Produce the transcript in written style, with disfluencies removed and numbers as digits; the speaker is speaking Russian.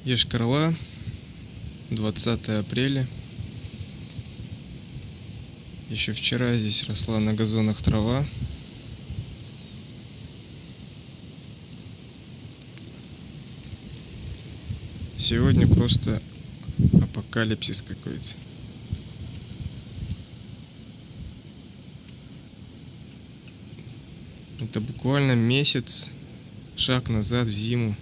Йошкар-Ола, 20 апреля. Еще вчера здесь росла на газонах трава. Сегодня просто апокалипсис какой-то. Это буквально месяц, шаг назад в зиму.